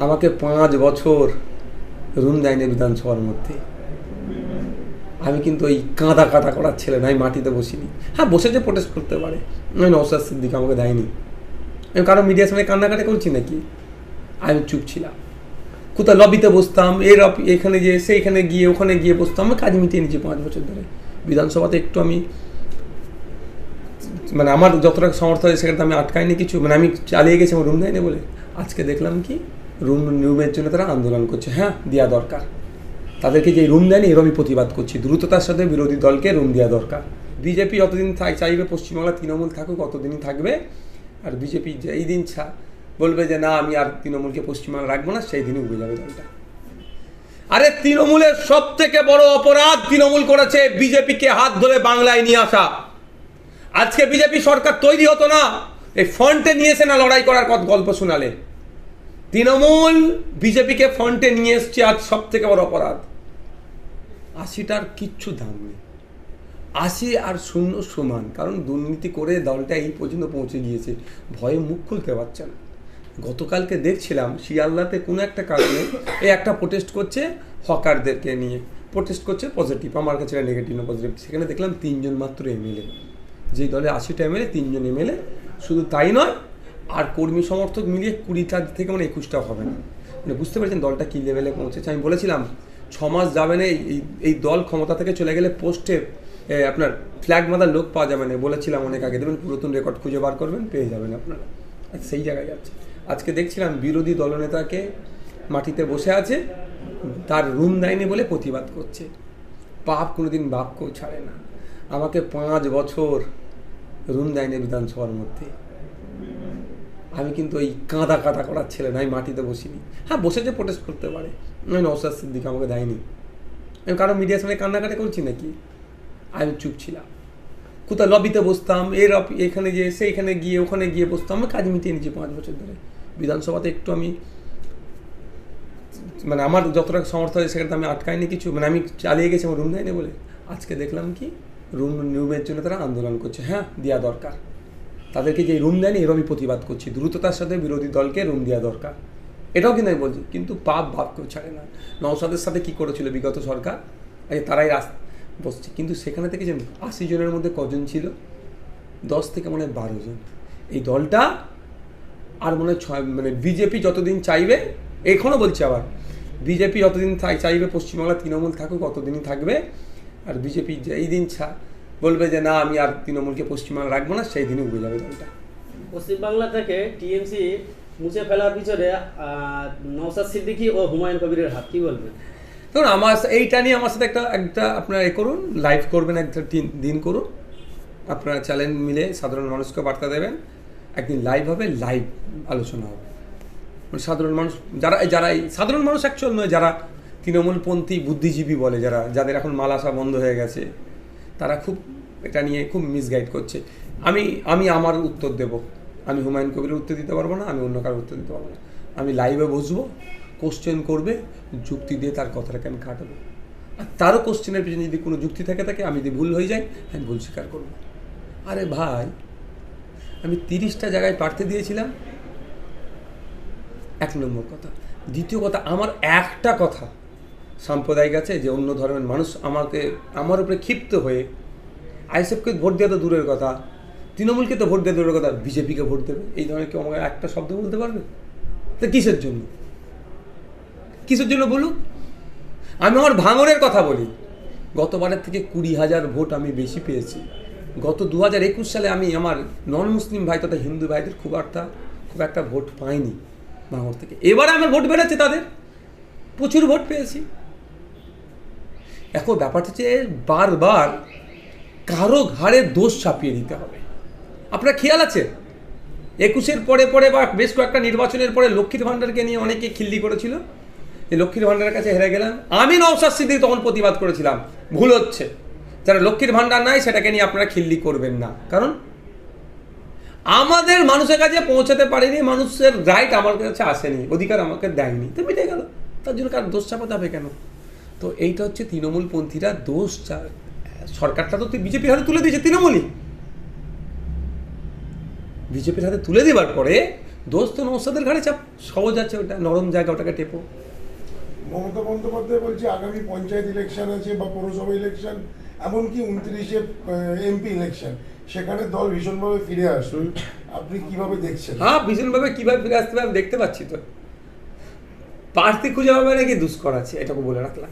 আমাকে 5 বছর রুম দেয়নি বিধানসভার মধ্যে। আমি কিন্তু ওই কাঁদা কাঁদা করার ছেলে না, আমি মাটিতে বসিনি। হ্যাঁ, বসেছে, প্রোটেস্ট করতে পারে। আমি নওশাদ সিদ্দিক আমাকে দেয়নি। আমি কারো মিডিয়ার সামনে কান্নাকাটি করছি নাকি? আমি চুপ ছিলাম। কোথাও লবিতে বসতাম, এখানে গিয়ে সেইখানে গিয়ে ওখানে গিয়ে বসতাম। আমি কাজ মিটিয়ে নিয়েছি 5 বছর ধরে। বিধানসভাতে একটু আমি মানে আমার যতটা সমর্থ হয় সেখানে আমি আটকাইনি কিছু, মানে আমি চালিয়ে গেছি আমার রুম দেয়নি বলে। আজকে দেখলাম কি রুমের জন্য তারা আন্দোলন করছে। হ্যাঁ, দেওয়া দরকার তাদেরকে, যে রুম দেয়নি এর আমি প্রতিবাদ করছি। দ্রুততার সাথে বিরোধী দলকে রুম দেওয়া দরকার। বিজেপি যতদিন চাইবে পশ্চিমবাংলা তৃণমূল থাকুক ততদিনই থাকবে। আর বিজেপি যেই দিন বলবে যে না আমি আর তৃণমূলকে পশ্চিমবাংলা রাখবো না, সেই দিনই উঠে যাবে দলটা। আরে তৃণমূলের সব থেকে বড় অপরাধ তৃণমূল করেছে বিজেপিকে হাত ধরে বাংলায় নিয়ে আসা। আজকে বিজেপি সরকার তৈরি হতো না, এই ফ্রন্টে নিয়েছে না লড়াই করার গল্প শোনালে। তৃণমূল বিজেপিকে ফ্রন্টে নিয়ে এসছে, আজ সব থেকে বড় অপরাধ। 80টার কিচ্ছু দাম নেই, 80 আর 0 সমান। কারণ দুর্নীতি করে দলটা এই পর্যন্ত পৌঁছে গিয়েছে, ভয়ে মুখ খুলতে পারছে না। গতকালকে দেখছিলাম শিয়ালদাতে কোনো একটা কারণে এই একটা প্রোটেস্ট করছে, হকারদেরকে নিয়ে প্রোটেস্ট করছে, পজিটিভ, আমার কাছে নেগেটিভ না পজিটিভ। সেখানে দেখলাম 3 জন মাত্র এমএলএ, যেই দলে 80টা এমএলএ 3 জন এমএলএ। শুধু তাই নয়, আর কর্মী সমর্থক মিলিয়ে 20টা থেকে 21টা হবে না। মানে বুঝতে পারছেন দলটা কী লেভেলে পৌঁছেছে। আমি বলেছিলাম 6 মাস যাবে না, এই দল ক্ষমতা থেকে চলে গেলে পোস্টে আপনার ফ্ল্যাগ মাদার লোক পাওয়া যাবে না। বলেছিলাম অনেক আগে, দেবেন পুরাতন রেকর্ড খুঁজে বার করবেন, পেয়ে যাবেন আপনারা। সেই জায়গায় যাচ্ছে। আজকে দেখছিলাম বিরোধী দলনেতাকে মাটিতে বসে আছে, তার রুম দেয়নি বলে প্রতিবাদ করছে। পাপ কোনোদিন বাপকেও ছাড়ে না। আমাকে 5 বছর রুম দেয়নি বিধানসভার মধ্যে। আমি কিন্তু ওই কাঁদা কাঁদা করার ছেলে না, আমি মাটিতে বসিনি। হ্যাঁ, বসেছে, প্রোটেস্ট করতে পারে। আমি নওশাদ সিদ্দিক আমাকে দেয়নি। আমি কারো মিডিয়ার সামনে কান্নাকাটি করছি নাকি? আমি চুপ ছিলাম। কোথাও লবিতে বসতাম, এখানে গিয়ে সেইখানে গিয়ে ওখানে গিয়ে বসতাম। আমি কাজ মিটিয়ে নিয়েছি 5 বছর ধরে। বিধানসভাতে একটু আমি মানে আমার যতটা সমর্থ হয় সেখানে আমি আটকাইনি কিছু, মানে আমি চালিয়ে গেছি আমার রুম দেয়নি বলে। আজকে দেখলাম কি রুমের জন্য তারা আন্দোলন করছে। হ্যাঁ, দেওয়া দরকার তাদেরকে, যে রুম দেয়নি এর আমি প্রতিবাদ করছি। দ্রুততার সাথে বিরোধী দলকে রুম দেওয়া দরকার, এটাও কিন্তু আমি বলছি। কিন্তু পাপ বাপকেও ছাড়ে না। নওশাদের সাথে কি করেছিল বিগত সরকার, তারাই বসছে। কিন্তু সেখানে থেকে যে 80 জনের মধ্যে কজন ছিল? 10 থেকে 12 জন। এই দলটা আর মানে বিজেপি যতদিন চাইবে, এখনও বলছি আবার, বিজেপি যতদিন চাইবে পশ্চিমবাংলা তৃণমূল থাকুক ততদিনই থাকবে। আর বিজেপি যেই দিন বলবে যে না আমি আর তৃণমূলকে পশ্চিমবাংলা রাখবো না, সেই দিনই উঠে যাবে দলটা। পশ্চিমবাংলা থেকে টিএমসি মুছে ফেলার পিছনে নওশাদ সিদ্দিকী ও হুমায়ুন কবিরের হাত, কি বলবেন? ধরুন আমার এইটা নিয়ে আমার সাথে একটা আপনারা করুন, লাইভ করবেন, একটা দিন করুন, আপনারা চ্যানেল মিলে সাধারণ মানুষকে বার্তা দেবেন। একদিন লাইভ হবে, লাইভ আলোচনা হবে। মানে সাধারণ মানুষ যারা সাধারণ মানুষ অ্যাকচুয়াল নয়, যারা তৃণমূলপন্থী বুদ্ধিজীবী বলে, যাদের এখন মাল আসা বন্ধ হয়ে গেছে, তারা খুব এটা নিয়ে খুব মিসগাইড করছে। আমি আমার উত্তর দেব। আমি হুমায়ুন কবিরের উত্তর দিতে পারবো না, আমি অন্য কারোর উত্তর দিতে পারবো না। আমি লাইভে বসবো, কোশ্চেন করবে, যুক্তি দিয়ে তার কথাটাকে আমি কাটাবো। আর তারও কোশ্চেনের পিছনে যদি কোনো যুক্তি থাকে, আমি যদি ভুল হয়ে যাই, আমি ভুল স্বীকার করবো। আরে ভাই, আমি 30টা জায়গায় প্রার্থী দিয়েছিলাম, 1 নম্বর কথা। দ্বিতীয় কথা, আমার একটা কথা সাম্প্রদায়িক আছে যে অন্য ধর্মের মানুষ আমার উপরে ক্ষিপ্ত হয়ে আইএসএফকে ভোট দেওয়া তো দূরের কথা, তৃণমূলকে তো ভোট দেওয়া দূরের কথা, বিজেপিকে ভোট দেবে, এই ধরনের কেউ আমাকে একটা শব্দ বলতে পারবে? তো কিসের জন্য বলুক? আমি আমার ভাঙনের কথা বলি। গতবারের থেকে 20,000 ভোট আমি বেশি পেয়েছি। গত 2021 সালে আমি আমার নন মুসলিম ভাই তথা হিন্দু ভাইদের খুব একটা ভোট পাইনি ভাঙর থেকে। এবারে আমার ভোট বেড়েছে, তাদের প্রচুর ভোট পেয়েছি। এখন ব্যাপারটা হচ্ছে বারবার কারো ঘাড়ে দোষ চাপিয়ে দিতে হবে। আপনার খেয়াল আছে 21-এর পরে বা বেশ কয়েকটা নির্বাচনের পরে লক্ষ্মীর ভাণ্ডারকে নিয়ে অনেকে খিল্লি করেছিল, এই লক্ষ্মীর ভাণ্ডারের কাছে হেরে গেলাম। আমি নওশাদ সিদ্দিক তখন প্রতিবাদ করেছিলাম, ভুল হচ্ছে, যারা লক্ষ্মীর ভাণ্ডার নাই সেটাকে নিয়ে আপনারা খিল্লি করবেন না। কারণ আমাদের মানুষের কাছে পৌঁছাতে পারিনি, মানুষের রাইট আমার কাছে আসেনি, অধিকার আমাকে দেয়নি, তো মিটে গেল। তার জন্য কার দোষ চাপাতে হবে কেন? তো এইটা হচ্ছে তৃণমূলপন্থীরা দোষ সরকারটা তো বিজেপির হাতে তুলে দিয়েছে, বিজেপির হাতে তুলে দেওয়ার পরে দোষ তো নৌসাদের ঘাড়ে চাপ, সহজ আছে ওটা, নরম জায়গা, ওটাকে টেপো। মমতা বন্দ্যোপাধ্যায় বলছে আগামী পঞ্চায়েত ইলেকশন আছে বা পৌরসভা ইলেকশন, এমনকি 29-এ এমপি ইলেকশন, সেখানে দল ভীষণভাবে ফিরে আসবে। আপনি কিভাবে দেখছেন? হ্যাঁ, ভীষণভাবে কীভাবে ফিরে আসতে হবে আমি দেখতে পাচ্ছি তো। প্রার্থী খুঁজে পাবে নাকি দুষ্কর আছে, এটাকে বলে রাখলাম।